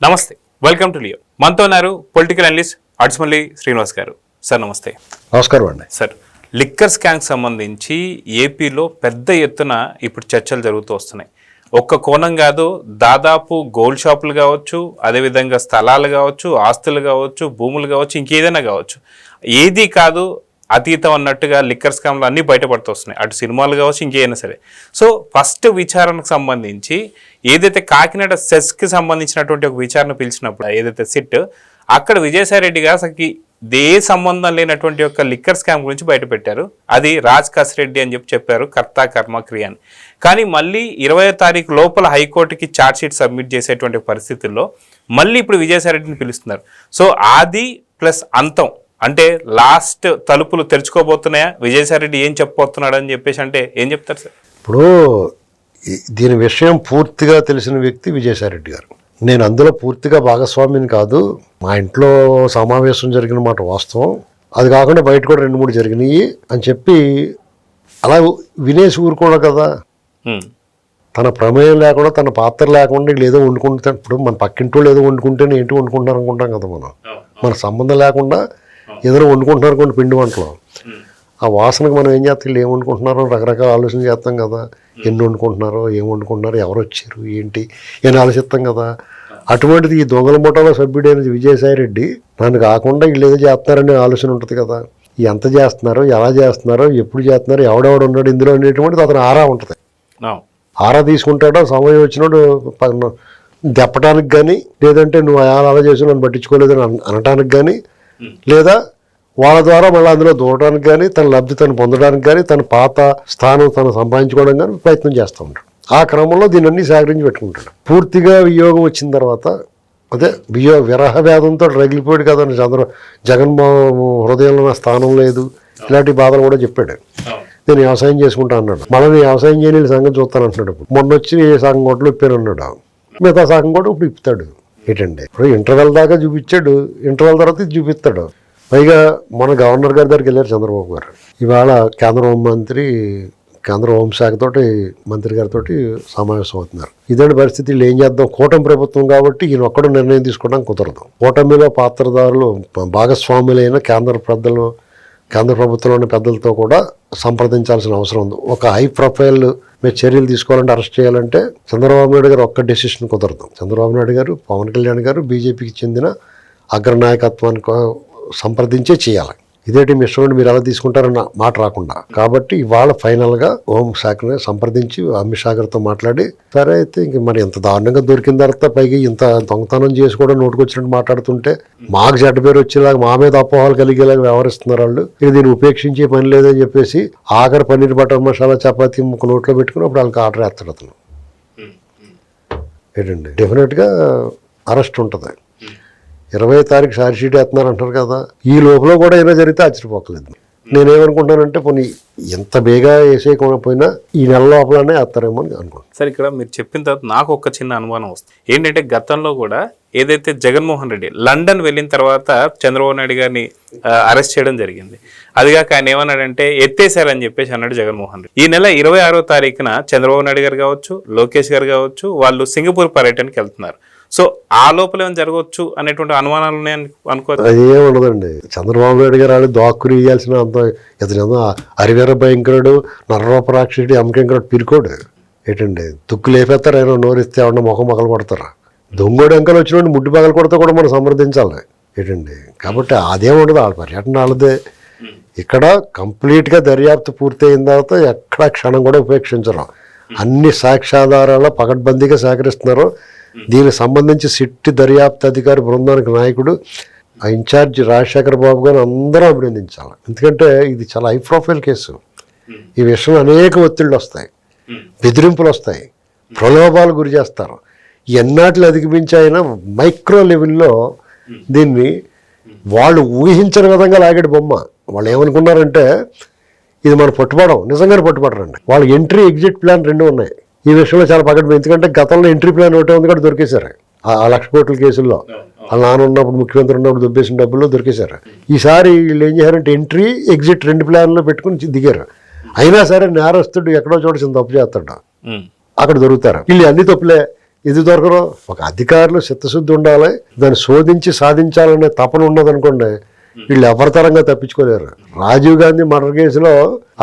నమస్తే, welcome to Leo. మనతో ఉన్నారు పొలిటికల్ అనలిస్ట్ అడ్స్మల్లి శ్రీనివాస్ గారు. సార్ నమస్తే. నమస్కారం అండి. సార్, లిక్కర్ స్కామ్కి సంబంధించి ఏపీలో పెద్ద ఎత్తున ఇప్పుడు చర్చలు జరుగుతూ వస్తున్నాయి. ఒక్క కోణం కాదు, దాదాపు గోల్డ్ షాపులు కావచ్చు, అదేవిధంగా స్థలాలు కావచ్చు, ఆస్తులు కావచ్చు, భూములు కావచ్చు, ఇంకేదైనా కావచ్చు, ఏది కాదు అతీతం అన్నట్టుగా లిక్కర్ స్కామ్లు అన్నీ బయటపడుతూ వస్తున్నాయి. అటు సినిమాలు కావచ్చు, ఇంకేమైనా సరే. సో ఫస్ట్ విచారణకు సంబంధించి ఏదైతే కాకినాడ సెస్కి సంబంధించినటువంటి ఒక విచారణ పిలిచినప్పుడు ఏదైతే సిట్ అక్కడ విజయసాయిరెడ్డి గారు అసలు ఏ సంబంధం లేనటువంటి ఒక లిక్కర్ స్కామ్ గురించి బయటపెట్టారు. అది రాజ్ కసిరెడ్డి అని చెప్పారు, కర్త కర్మ క్రియ అని. కానీ మళ్ళీ 20వ తారీఖు లోపల హైకోర్టుకి ఛార్జ్ షీట్ సబ్మిట్ చేసేటువంటి పరిస్థితుల్లో మళ్ళీ ఇప్పుడు విజయసాయిరెడ్డిని పిలుస్తున్నారు. సో ఆది ప్లస్ అంతం అంటే లాస్ట్ తలుపులు తెరుచుకోబోతున్నాయా, విజయసాయిరెడ్డి ఏం చెప్పబోతున్నాడు అని చెప్పేసి అంటే ఏం చెప్తారు సార్? ఇప్పుడు దీని విషయం పూర్తిగా తెలిసిన వ్యక్తి విజయసాయిరెడ్డి గారు. నేను అందులో పూర్తిగా భాగస్వామిని కాదు. మా ఇంట్లో సమావేశం జరిగిన మాట వాస్తవం. అది కాకుండా బయట కూడా 2-3 జరిగినాయి అని చెప్పి అలా వినేసి ఊరుకోవడం కదా. తన ప్రమేయం లేకుండా, తన పాత్ర లేకుండా వీళ్ళు ఏదో వండుకుంటారు. ఇప్పుడు మన పక్కింటో ఏదో వండుకుంటేనే ఏంటి వండుకుంటున్నారు అనుకుంటాం కదా మనం. మన సంబంధం లేకుండా ఏదైనా వండుకుంటున్నారు కొన్ని పిండి వంటలు. ఆ వాసనకు మనం ఏం చేస్తాం, వీళ్ళు ఏం వండుకుంటున్నారో రకరకాల ఆలోచన చేస్తాం కదా. ఎన్ని వండుకుంటున్నారో, ఏం వండుకుంటున్నారో, ఎవరు వచ్చారు, ఏంటి అని ఆలోచిస్తాం కదా. అటువంటిది ఈ దొంగల ముఠాలో సభ్యుడైన విజయసాయిరెడ్డి నన్ను కాకుండా వీళ్ళు ఏదో చేస్తున్నారనే ఆలోచన ఉంటుంది కదా. ఎంత చేస్తున్నారో, ఎలా చేస్తున్నారో, ఎప్పుడు చేస్తున్నారో, ఎవడెవడు ఉన్నాడు ఇందులో అనేటువంటిది అతను ఆరా ఉంటుంది. ఆరా తీసుకుంటాడో సమయం వచ్చినాడు దెప్పటానికి కానీ, లేదంటే నువ్వు అలా చేసి నన్ను పట్టించుకోలేదని అనటానికి కానీ, లేదా వాళ్ళ ద్వారా మళ్ళీ అందులో దూరడానికి కానీ, తన లబ్ధి తను పొందడానికి కానీ, తన పాత స్థానం తను సంపాదించుకోవడం కానీ ప్రయత్నం చేస్తూ ఉంటాడు. ఆ క్రమంలో దీన్ని సేకరించి పెట్టుకుంటాడు. పూర్తిగా వియోగం వచ్చిన తర్వాత అదే విరహ వేదంతో రగిలిపోయాడు కదా. జగన్మోహన్ హృదయంలో నా స్థానం లేదు, ఇలాంటి బాధలు కూడా చెప్పాడు. నేను వ్యవసాయం చేసుకుంటా అన్నాడు. మళ్ళీ నేను వ్యవసాయం చేయని సంగతి చూస్తాను అంటున్నాడు. మొన్న వచ్చి ఏ సగం కోట్లు ఇప్పాను అన్నాడు. మిగతా సగం కూడా ఇప్పుడు ఇప్పుతాడు. ఏంటండి, ఇప్పుడు ఇంటర్వెల్ దాకా చూపించాడు, ఇంటర్వెల్ తర్వాత ఇది చూపిస్తాడు. పైగా మన గవర్నర్ గారి దగ్గరికి వెళ్ళారు చంద్రబాబు గారు. ఇవాళ కేంద్ర హోంశాఖతోటి మంత్రి గారితో సమావేశం అవుతున్నారు. ఇదండి పరిస్థితి. వీళ్ళు ఏం చేద్దాం, కూటమి ప్రభుత్వం కాబట్టి ఈయన ఒక్కడు నిర్ణయం తీసుకోవడానికి కుదరదు. కూటమిలో పాత్రదారులు భాగస్వాములైన కేంద్ర ప్రభుత్వంలోని పెద్దలతో కూడా సంప్రదించాల్సిన అవసరం ఉంది. ఒక హై ప్రొఫైల్ మీద చర్యలు తీసుకోవాలంటే, అరెస్ట్ చేయాలంటే చంద్రబాబు నాయుడు గారు ఒక్క డెసిషన్ కుదరదు. చంద్రబాబు నాయుడు గారు, పవన్ కళ్యాణ్ గారు, బీజేపీకి చెందిన అగ్రనాయకత్వాన్ని సంప్రదించే చేయాలి. ఇదేంటి మీ ఇష్టం, మీరు ఎలా తీసుకుంటారన్న మాట రాకుండా. కాబట్టి ఇవాళ ఫైనల్గా హోంశాఖని సంప్రదించి అమిత్ షా గారితో మాట్లాడి, సరే అయితే ఇంక మరి ఇంత దారుణంగా దొరికిన తర్వాత పైగా ఇంత దొంగతనం చేసి కూడా నోటుకొచ్చినట్టు మాట్లాడుతుంటే మాకు చెడ్డ పేరు వచ్చేలాగా, మా మీద అపోహలు కలిగేలాగా వ్యవహరిస్తున్నారు వాళ్ళు. ఇక దీన్ని ఉపేక్షించే పని లేదని చెప్పేసి ఆఖరి పన్నీర్ బటర్ మసాలా చపాతీ ముక్క నోట్లో పెట్టుకుని అప్పుడు వాళ్ళకి ఆర్డర్ వేస్తాడు అతను. ఏంటండి, డెఫినెట్గా అరెస్ట్ ఉంటుంది. 20వ తారీఖు ఛార్జ్ షీట్ వేస్తున్నారు అంటారు కదా. ఈ లోపల కూడా ఏదో జరిగితే ఆశ్చర్యపోకలేదు. నేనేమనుకుంటానంటే పోనీ ఎంత బేగా వేసేయకపోయినా ఈ నెల లోపలనే వేస్తారేమో అని అనుకుంటాను. సార్, ఇక్కడ మీరు చెప్పిన తర్వాత నాకు ఒక చిన్న అనుమానం వస్తుంది. ఏంటంటే గతంలో కూడా ఏదైతే జగన్మోహన్ రెడ్డి లండన్ వెళ్ళిన తర్వాత చంద్రబాబు నాయుడు గారిని అరెస్ట్ చేయడం జరిగింది. అదిగాక ఆయన ఏమన్నాడంటే ఎత్తేసారని చెప్పేసి అన్నాడు జగన్మోహన్ రెడ్డి. ఈ నెల 26వ తారీఖున చంద్రబాబు నాయుడు గారు కావచ్చు, లోకేష్ గారు కావచ్చు, వాళ్ళు సింగపూర్ పర్యటనకి వెళ్తున్నారు. సో ఆ లోపల ఏమైనా జరగవచ్చు అనేటువంటి అనుమానాలు ఉన్నాయని అనుకోవచ్చు. అదే ఉండదండి. చంద్రబాబు నాయుడు గారు వాళ్ళు దాక్కుని ఇవ్వాల్సిన అంత ఇతను హరివీర భయంకరుడు, నరరూపరాక్షుడు, అమ్మకెంకరుడు పిరుకోడు. ఏంటండి, తుక్కు లేపేస్తారు, ఆయన నోరిస్తే ఎవరన్నా ముఖం పగలు కొడతారా. దొంగోడు ఎంకలు వచ్చిన ముడ్డు పగలు కొడితే కూడా మనం సంప్రదించాలి. ఏంటండి, కాబట్టి అదేం ఉండదు. వాళ్ళ పర్యటన వాళ్ళదే. ఇక్కడ కంప్లీట్గా దర్యాప్తు పూర్తి అయిన తర్వాత ఎక్కడ క్షణం కూడా ఉపేక్షించరు. అన్ని సాక్ష్యాధారాల పకడ్బందీగా సేకరిస్తున్నారు. దీనికి సంబంధించి సిట్ దర్యాప్తు అధికారి బృందానికి నాయకుడు ఆ ఇన్ఛార్జ్ రాజశేఖర్ బాబు గారు అందరూ అభినందించాలి. ఎందుకంటే ఇది చాలా హై ప్రొఫైల్ కేసు. ఈ విషయంలో అనేక ఒత్తిళ్ళు వస్తాయి, బెదిరింపులు వస్తాయి, ప్రలోభాలు గురి చేస్తారు. ఎన్నాటిని అధిగమించి అయినా మైక్రో లెవెల్లో దీన్ని వాళ్ళు ఊహించిన విధంగా లాగేడు బొమ్మ. వాళ్ళు ఏమనుకున్నారంటే ఇది మన పట్టుబడం, నిజంగానే పట్టుబడరండి. వాళ్ళ ఎంట్రీ ఎగ్జిట్ ప్లాన్ 2 ఉన్నాయి. ఈ విషయంలో చాలా పకడ్బందీ. ఎందుకంటే గతంలో ఎంట్రీ ప్లాన్ ఒకటే ఉంది కూడా దొరికేశారు. ఆ 1,00,000 కోట్ల కేసుల్లో వాళ్ళ నాన్న ఉన్నప్పుడు, ముఖ్యమంత్రి ఉన్నప్పుడు దొబ్బేసిన డబ్బుల్లో దొరికేశారు. ఈసారి వీళ్ళు ఏం చేశారంటే ఎంట్రీ ఎగ్జిట్ 2 ప్లాన్లో పెట్టుకుని దిగారు. అయినా సరే నేరస్తుడు ఎక్కడో చోట చిన్న తప్పు చేస్తాడు, అక్కడ దొరుకుతారు. వీళ్ళు అన్ని తప్పులే. ఇది దొరకరు. ఒక అధికారులు చిత్తశుద్ధి ఉండాలి, దాన్ని శోధించి సాధించాలనే తపన ఉన్నదనుకోండి, వీళ్ళు ఎవరితరంగా తప్పించుకోలేరు. రాజీవ్ గాంధీ మర్డర్ కేసులో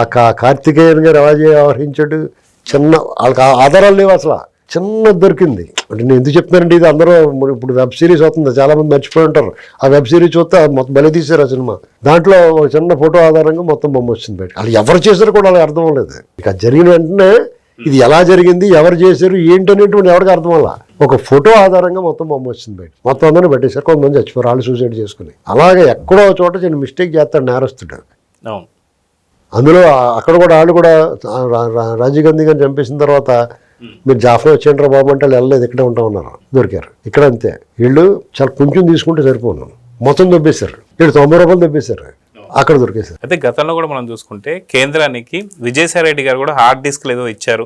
ఆ కార్తికేయన్ గారు ఎలా వ్యవహరించాడు, చిన్న వాళ్ళకి ఆధారాలు లేవు అసలు, చిన్న దొరికింది. అంటే నేను ఎందుకు చెప్తున్నానంటే, ఇది అందరూ ఇప్పుడు వెబ్ సిరీస్ అవుతుంది, చాలా మంది మర్చిపోయి ఉంటారు. ఆ వెబ్ సిరీస్ చూస్తే మొత్తం బలి తీశారు ఆ సినిమా. దాంట్లో ఒక చిన్న ఫోటో ఆధారంగా మొత్తం బొమ్మ వచ్చింది బయట. వాళ్ళు ఎవరు చేశారు కూడా వాళ్ళకి అర్థం అవ్వలేదు. ఇక జరిగిన వెంటనే ఇది ఎలా జరిగింది, ఎవరు చేశారు, ఏంటి అనేటువంటి ఎవరికి అర్థం అవ్వాల. ఒక ఫోటో ఆధారంగా మొత్తం బొమ్మ వచ్చింది బయట. మొత్తం అందరినీ పెట్టేశారు. కొంతమంది చచ్చిపోయారు, వాళ్ళు సూసైడ్ చేసుకుని. అలాగే ఎక్కడో చోట చిన్న మిస్టేక్ చేస్తాడు నేరస్తుడు. అందులో అక్కడ కూడా వాళ్ళు కూడా రాజీవ్ గాంధీ గారిని చంపేసిన తర్వాత మీరు జాఫర్ వచ్చేంటారా బాబు అంటే వాళ్ళు వెళ్ళలేదు, ఇక్కడే ఉంటా ఉన్నారు, దొరికారు. ఇక్కడ అంతే, వీళ్ళు చాలా కొంచెం తీసుకుంటే సరిపోను, మొత్తం దొబ్బేశారు. వీళ్ళు 90 రూపాయలు దొబ్బేశారు, అక్కడ దొరికేశారు. అయితే గతంలో కూడా మనం చూసుకుంటే కేంద్రానికి విజయసాయి రెడ్డి గారు కూడా హార్డ్ డిస్క్లు ఏదో ఇచ్చారు.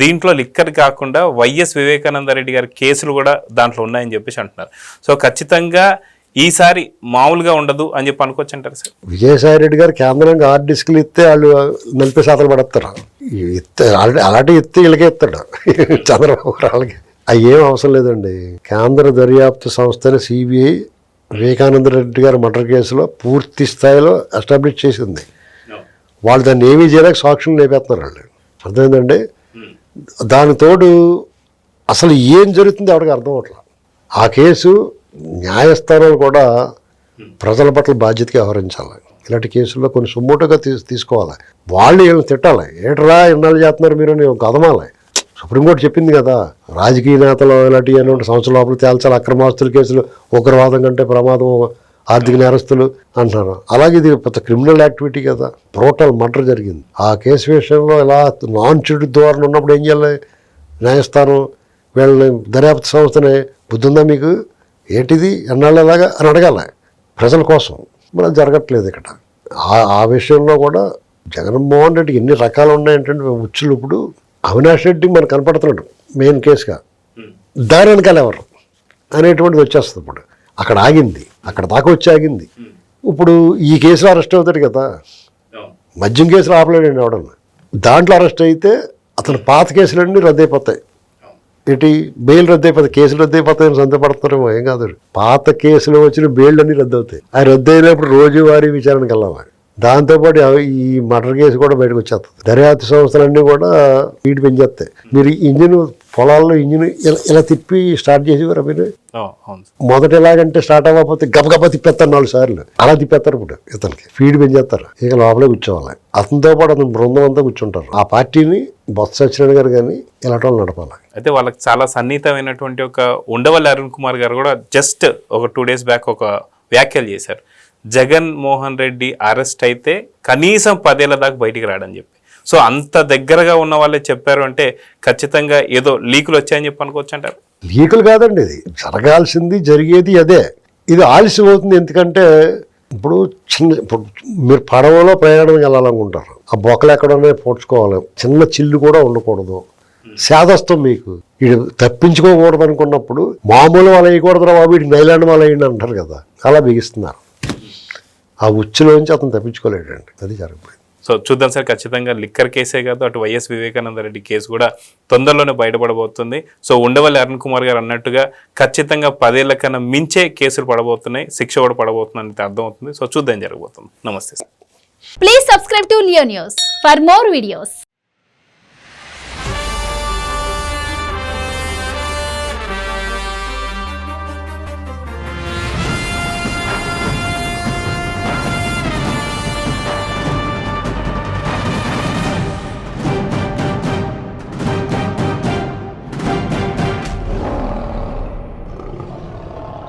దీంట్లో లిక్కర్ కాకుండా వైఎస్ వివేకానంద రెడ్డి గారి కేసులు కూడా దాంట్లో ఉన్నాయని చెప్పేసి అంటున్నారు. సో ఖచ్చితంగా ఈసారి మామూలుగా ఉండదు అని చెప్పి అనుకోవచ్చు అంటారు సార్? విజయసాయి రెడ్డి గారు కేంద్రంగా హార్డ్ డిస్క్లు ఇస్తే వాళ్ళు 40 శాతం పడతారు. అలాంటి ఇస్తే వీళ్ళకే ఇస్తాడు చంద్రబాబు వాళ్ళకి. అవి ఏం అవసరం లేదండి. కేంద్ర దర్యాప్తు సంస్థని సిబిఐ వివేకానంద రెడ్డి గారి మర్డర్ కేసులో పూర్తి స్థాయిలో ఎస్టాబ్లిష్ చేసింది. వాళ్ళు దాన్ని ఏమీ చేయలేక సాక్ష్యం లేపేస్తున్నారు వాళ్ళు. అర్థమైందండి. దానితోడు అసలు ఏం జరుగుతుంది ఎవరికి అర్థం అవట్లేదు. ఆ కేసు న్యాయస్థానాలు కూడా ప్రజల పట్ల బాధ్యతగా వ్యవహరించాలి. ఇలాంటి కేసుల్లో కొన్ని సుమోటుగా తీసుకోవాలి. వాళ్ళు వీళ్ళని తిట్టాలి. ఏటరా ఇన్నాళ్ళు చేస్తున్నారు మీరు అని గదమాలి. సుప్రీంకోర్టు చెప్పింది కదా, రాజకీయ నేతలు ఇలాంటి సంవత్సరం లోపల తేల్చాలి, అక్రమాస్తుల కేసులు, ఉగ్రవాదం కంటే ప్రమాదం ఆర్థిక నేరస్తులు అంటున్నారు. అలాగే ఇది పెద్ద క్రిమినల్ యాక్టివిటీ కదా, బ్రూటల్ మర్డర్ జరిగింది. ఆ కేసు విషయంలో ఇలా నాన్ చెడు ధోరణి ఉన్నప్పుడు ఏం చేయాలి? న్యాయస్థానం వీళ్ళని దర్యాప్తు సంస్థనే బుద్ధి ఉందా మీకు, ఏంటిది ఎన్నాళ్ళు ఎలాగా అని అడగాలి ప్రజల కోసం. మరి అది జరగట్లేదు ఇక్కడ. ఆ విషయంలో కూడా జగన్మోహన్ రెడ్డికి ఎన్ని రకాలు ఉన్నాయంటే ఉచ్చులు. ఇప్పుడు అవినాష్ రెడ్డి మనకు కనపడుతున్నాడు మెయిన్ కేసుగా, దాని వెనకాల ఎవరు అనేటువంటిది వచ్చేస్తుంది. ఇప్పుడు అక్కడ ఆగింది, అక్కడ దాకా వచ్చి ఆగింది. ఇప్పుడు ఈ కేసులో అరెస్ట్ అవుతాడు కదా, మద్యం కేసులో ఆపలేడండి ఎవడన్నా. దాంట్లో అరెస్ట్ అయితే అతను పాత కేసులన్నీ రద్దయిపోతాయి. ఏంటి బెయిల్ రద్దయిపోతాయి, కేసులు రద్దయిపోతాయని సంతపడుతున్నారేమో, ఏం కాదు. పాత కేసులు వచ్చిన బెయిల్ అన్నీ రద్దు అవుతాయి. అవి రద్దు అయినప్పుడు రోజువారీ విచారణకు వెళ్ళాలి. దాంతోపాటు ఈ మర్డర్ కేసు కూడా బయటకు వచ్చేస్తుంది. దర్యాప్తు సంస్థలన్నీ కూడా స్పీడ్ పెంచేస్తాయి. మీరు ఇంజిన్ పొలాల్లో ఇంజిన్ ఇలా తిప్పి స్టార్ట్ చేసేవారు మీరు. మొదట ఎలాగంటే స్టార్ట్ అవ్వకపోతే గబగబా తిప్పేస్తారు 4 సార్లు, అలా తిప్పేస్తారు. ఇప్పుడు ఇతనికి స్పీడ్ పెంచేస్తారు. ఇక లోపలే కూర్చోవాలి. అతనితో పాటు అతని బృందం అంతా కూర్చుంటారు. ఆ పార్టీని బొత్స సత్యనారాయణ గారు కానీ ఇలాంటి వాళ్ళు నడపాలి. అయితే వాళ్ళకి చాలా సన్నిహితమైనటువంటి ఒక ఉండవల్లి అరుణ్ కుమార్ గారు కూడా జస్ట్ ఒక 2 days బ్యాక్ ఒక వ్యాఖ్యలు చేశారు. జగన్మోహన్ రెడ్డి అరెస్ట్ అయితే కనీసం 10 ఏళ్ల దాకా బయటికి రాడని చెప్పి. సో అంత దగ్గరగా ఉన్న వాళ్ళే చెప్పారు అంటే ఖచ్చితంగా ఏదో లీకులు వచ్చాయని చెప్పి అనుకోవచ్చు అంటారు? లీకులు కాదండి, ఇది జరగాల్సింది జరిగేది అదే. ఇది ఆలస్యం అవుతుంది. ఎందుకంటే ఇప్పుడు మీరు పడవలో ప్రయాణం వెళ్ళాలనుకుంటారు, ఆ బొక్కలు ఎక్కడనే పోడ్చుకోవాలి, చిన్న చిల్లు కూడా ఉండకూడదు, శాదస్తం మీకు. వీడు తప్పించుకోకూడదు అనుకున్నప్పుడు మామూలు వాళ్ళు వేయకూడదు బాబు, వీడికి నైలాండ్ వాళ్ళు వేయండి అంటారు కదా, అలా బిగిస్తున్నారు. ఆ ఉచ్చులోంచి అతను తప్పించుకోలేడండి, అది జరిగిపోయింది. సో చూద్దాం సార్, ఖచ్చితంగా లిక్కర్ కేసే కాదు, అటు వైఎస్ వివేకానంద రెడ్డి కేసు కూడా తొందరలోనే బయటపడబోతుంది. సో ఉండవల్లి అరుణ్ కుమార్ గారు అన్నట్టుగా ఖచ్చితంగా 10 ఏళ్ల కన్నా మించే కేసులు పడబోతున్నాయి, శిక్ష కూడా పడబోతుంది అనేది అర్థమవుతుంది. సో చూద్దాం జరగబోతుంది. నమస్తే. Please subscribe to Leo news for more videos.